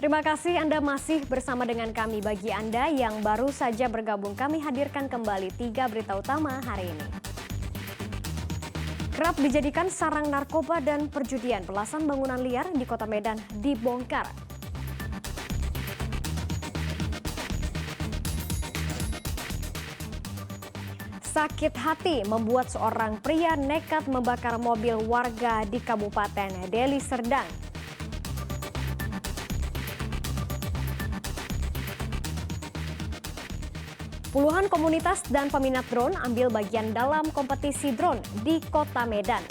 Terima kasih Anda masih bersama dengan kami. Bagi Anda yang baru saja bergabung, kami hadirkan kembali 3 berita utama hari ini. Kerap dijadikan sarang narkoba dan perjudian, belasan bangunan liar di Kota Medan dibongkar. Sakit hati membuat seorang pria nekat membakar mobil warga di Kabupaten Deli Serdang. Puluhan komunitas dan peminat drone ambil bagian dalam kompetisi drone di Kota Medan.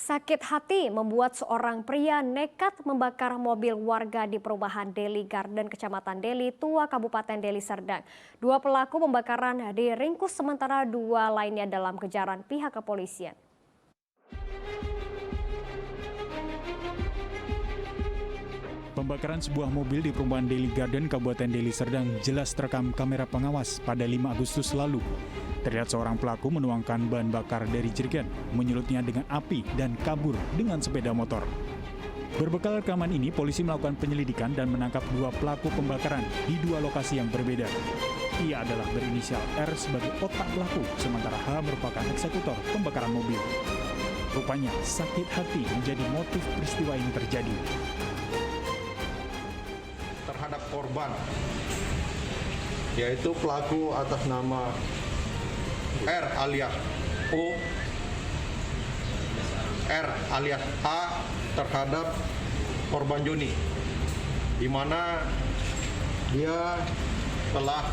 Sakit hati membuat seorang pria nekat membakar mobil warga di perumahan Deli Garden, Kecamatan Deli Tua, Kabupaten Deli Serdang. 2 pelaku pembakaran diringkus sementara 2 lainnya dalam kejaran pihak kepolisian. Pembakaran sebuah mobil di perumahan Deli Garden, Kabupaten Deli Serdang jelas terekam kamera pengawas pada 5 Agustus lalu. Terlihat seorang pelaku menuangkan bahan bakar dari jerigen, menyulutnya dengan api dan kabur dengan sepeda motor. Berbekal rekaman ini, polisi melakukan penyelidikan dan menangkap 2 pelaku pembakaran di 2 lokasi yang berbeda. Ia adalah berinisial R sebagai otak pelaku, sementara H merupakan eksekutor pembakaran mobil. Rupanya sakit hati menjadi motif peristiwa ini terjadi. Terhadap korban, yaitu pelaku atas nama R alias O, R alias A terhadap korban Joni, di mana dia telah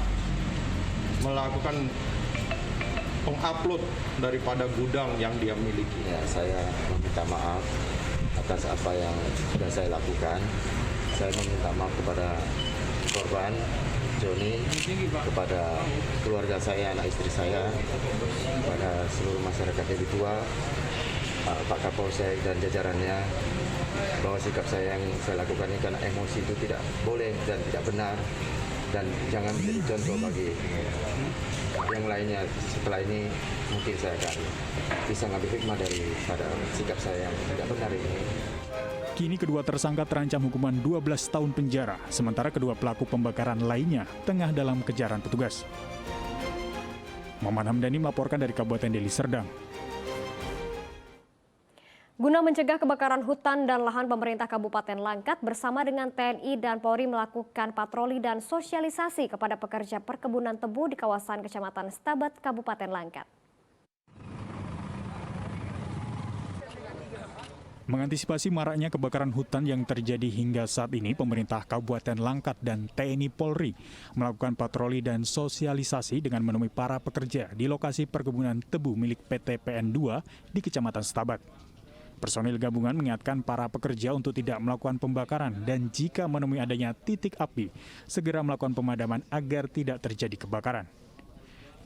melakukan pengupload daripada gudang yang dia miliki. Ya, saya meminta maaf atas apa yang sudah saya lakukan. Saya meminta maaf kepada korban Joni, kepada keluarga saya, anak istri saya, kepada seluruh masyarakat Deli Tua, Pak Kapolsek dan jajarannya, bahwa sikap saya yang saya lakukan ini karena emosi itu tidak boleh dan tidak benar, dan jangan menjadi contoh bagi yang lainnya. Setelah ini mungkin saya akan bisa ngambil hikmah daripada sikap saya yang tidak benar ini. Kini kedua tersangka terancam hukuman 12 tahun penjara, sementara kedua pelaku pembakaran lainnya tengah dalam kejaran petugas. Muhammad Hamdani melaporkan dari Kabupaten Deli Serdang. Guna mencegah kebakaran hutan dan lahan, pemerintah Kabupaten Langkat bersama dengan TNI dan Polri melakukan patroli dan sosialisasi kepada pekerja perkebunan tebu di kawasan Kecamatan Stabat, Kabupaten Langkat. Mengantisipasi maraknya kebakaran hutan yang terjadi hingga saat ini, pemerintah Kabupaten Langkat dan TNI Polri melakukan patroli dan sosialisasi dengan menemui para pekerja di lokasi perkebunan tebu milik PT PN2 di Kecamatan Stabat. Personil gabungan mengingatkan para pekerja untuk tidak melakukan pembakaran dan jika menemui adanya titik api, segera melakukan pemadaman agar tidak terjadi kebakaran.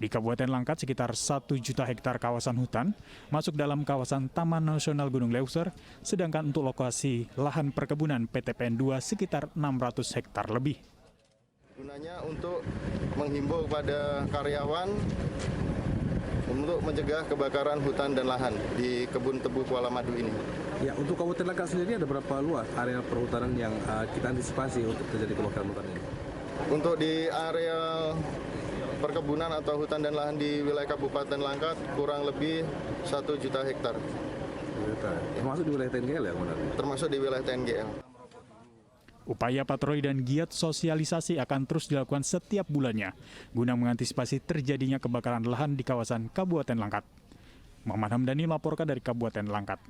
Di Kabupaten Langkat, sekitar 1 juta hektar kawasan hutan masuk dalam kawasan Taman Nasional Gunung Leuser, sedangkan untuk lokasi lahan perkebunan PT PN2 sekitar 600 hektar lebih. Gunanya untuk menghimbau kepada karyawan untuk mencegah kebakaran hutan dan lahan di kebun tebu Kuala Madu ini. Ya, untuk Kabupaten Langkat sendiri ada berapa luas area perhutanan yang kita antisipasi untuk terjadi kebakaran hutan ini? Untuk di area perkebunan atau hutan dan lahan di wilayah Kabupaten Langkat kurang lebih 1 juta hektar. Termasuk di wilayah TNGL ya, benar? Termasuk di wilayah TNGL. Upaya patroli dan giat sosialisasi akan terus dilakukan setiap bulannya guna mengantisipasi terjadinya kebakaran lahan di kawasan Kabupaten Langkat. Muhammad Hamdani melaporkan dari Kabupaten Langkat.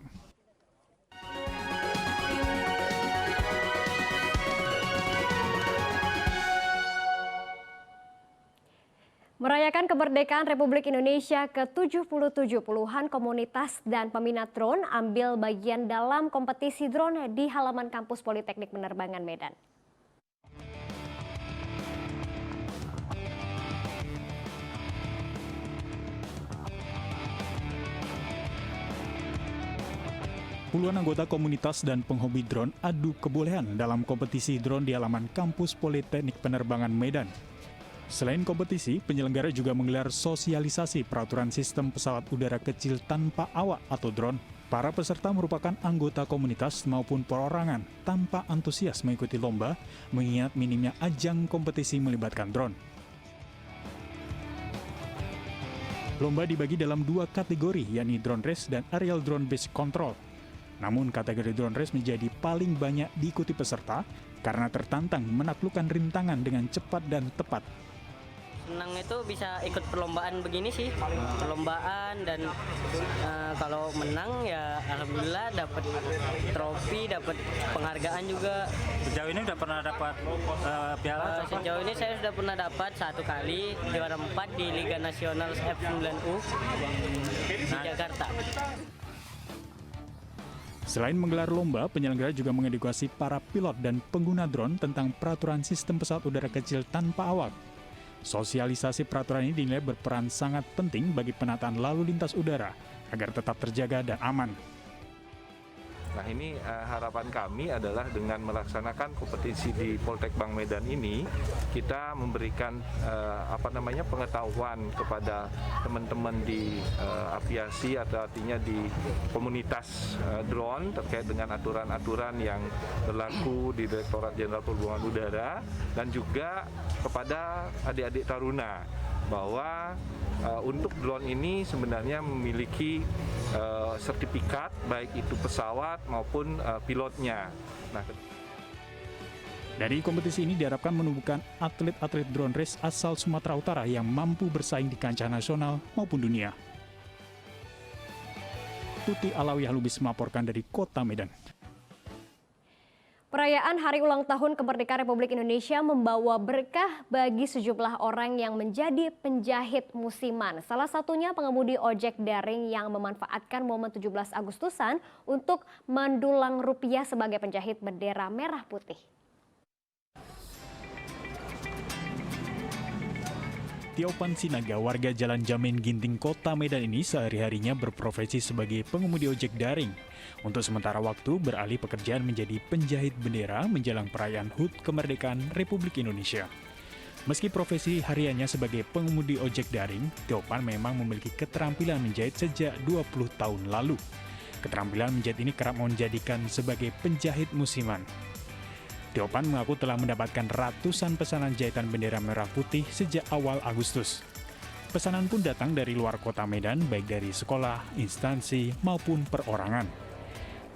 Merayakan kemerdekaan Republik Indonesia ke-77, puluhan komunitas dan peminat drone ambil bagian dalam kompetisi drone di halaman kampus Politeknik Penerbangan Medan. Puluhan anggota komunitas dan penghobi drone adu kebolehan dalam kompetisi drone di halaman kampus Politeknik Penerbangan Medan. Selain kompetisi, penyelenggara juga menggelar sosialisasi peraturan sistem pesawat udara kecil tanpa awak atau drone. Para peserta merupakan anggota komunitas maupun perorangan tanpa antusias mengikuti lomba, mengingat minimnya ajang kompetisi melibatkan drone. Lomba dibagi dalam 2 kategori, yakni drone race dan aerial drone based control. Namun kategori drone race menjadi paling banyak diikuti peserta karena tertantang menaklukkan rintangan dengan cepat dan tepat. Senang itu bisa ikut perlombaan begini sih, perlombaan dan kalau menang ya alhamdulillah dapat trofi, dapat penghargaan juga. Sejauh ini udah pernah dapat piala? Sejauh ini saya sudah pernah dapat 1 kali juara 4 di Liga Nasional F9U di Jakarta. Selain menggelar lomba, penyelenggara juga mengedukasi para pilot dan pengguna drone tentang peraturan sistem pesawat udara kecil tanpa awak. Sosialisasi peraturan ini dinilai berperan sangat penting bagi penataan lalu lintas udara agar tetap terjaga dan aman. Nah ini harapan kami adalah dengan melaksanakan kompetisi di Poltek Bank Medan ini, kita memberikan pengetahuan kepada teman-teman di aviasi atau artinya di komunitas drone terkait dengan aturan-aturan yang berlaku di Direktorat Jenderal Perhubungan Udara dan juga kepada adik-adik taruna bahwa untuk drone ini sebenarnya memiliki sertifikat baik itu pesawat maupun pilotnya. Nah, dari kompetisi ini diharapkan menumbuhkan atlet-atlet drone race asal Sumatera Utara yang mampu bersaing di kancah nasional maupun dunia. Tuti Alawiyah Lubis melaporkan dari Kota Medan. Perayaan Hari Ulang Tahun Kemerdekaan Republik Indonesia membawa berkah bagi sejumlah orang yang menjadi penjahit musiman. Salah satunya pengemudi ojek daring yang memanfaatkan momen 17 Agustusan untuk mendulang rupiah sebagai penjahit bendera merah putih. Tiopan Sinaga, warga Jalan Jamin Ginting, Kota Medan ini sehari-harinya berprofesi sebagai pengemudi ojek daring. Untuk sementara waktu beralih pekerjaan menjadi penjahit bendera menjelang perayaan HUT Kemerdekaan Republik Indonesia. Meski profesi hariannya sebagai pengemudi ojek daring, Tiopan memang memiliki keterampilan menjahit sejak 20 tahun lalu. Keterampilan menjahit ini kerap menjadikan sebagai penjahit musiman. Tiopan mengaku telah mendapatkan ratusan pesanan jahitan bendera merah putih sejak awal Agustus. Pesanan pun datang dari luar kota Medan, baik dari sekolah, instansi, maupun perorangan.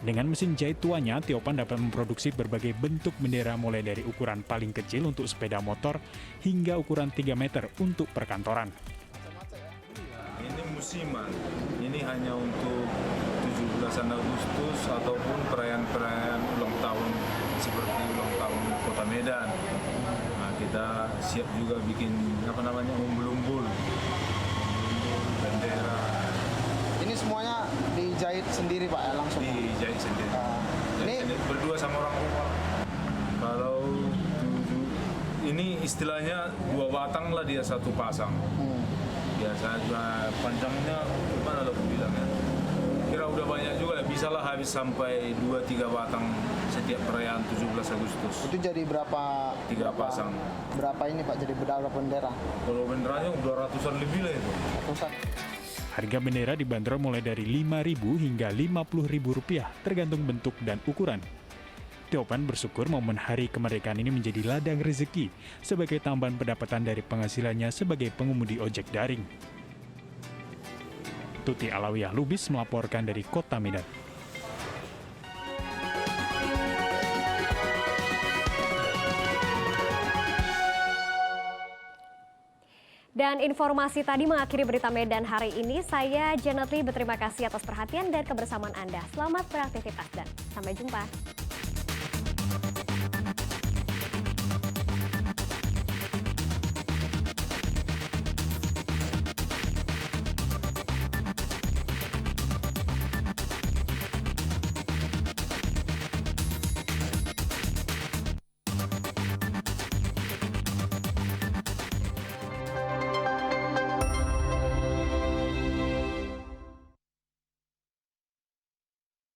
Dengan mesin jahit tuanya, Tiopan dapat memproduksi berbagai bentuk bendera mulai dari ukuran paling kecil untuk sepeda motor hingga ukuran 3 meter untuk perkantoran. Ini musiman, ini hanya untuk 17 Agustus ataupun perayaan-perayaan ulang tahun seperti ulang tahun Kota Medan. Nah, kita siap juga bikin umbul-umbul, bendera. Ini semuanya dijahit sendiri Pak ya, langsung? Dijahit sendiri. Ini berdua sama orang rumah. Kalau ini istilahnya 2 batang lah dia 1 pasang. Biasanya panjangnya gimana lo bilangnya? Kira udah banyak juga, bisa lah habis sampai 2-3 batang setiap perayaan 17 Agustus. Itu jadi berapa? 3 pasang. Berapa ini Pak, jadi berapa bendera? Kalau benderanya udah ratusan lebih lah itu. Ratusan. Harga bendera dibanderol mulai dari Rp5.000 hingga Rp50.000 tergantung bentuk dan ukuran. Tiopan bersyukur momen Hari Kemerdekaan ini menjadi ladang rezeki sebagai tambahan pendapatan dari penghasilannya sebagai pengemudi ojek daring. Tuti Alawiyah Lubis melaporkan dari Kota Medan. Dan informasi tadi mengakhiri berita Medan hari ini. Saya Janet Lee berterima kasih atas perhatian dan kebersamaan Anda. Selamat beraktivitas dan sampai jumpa.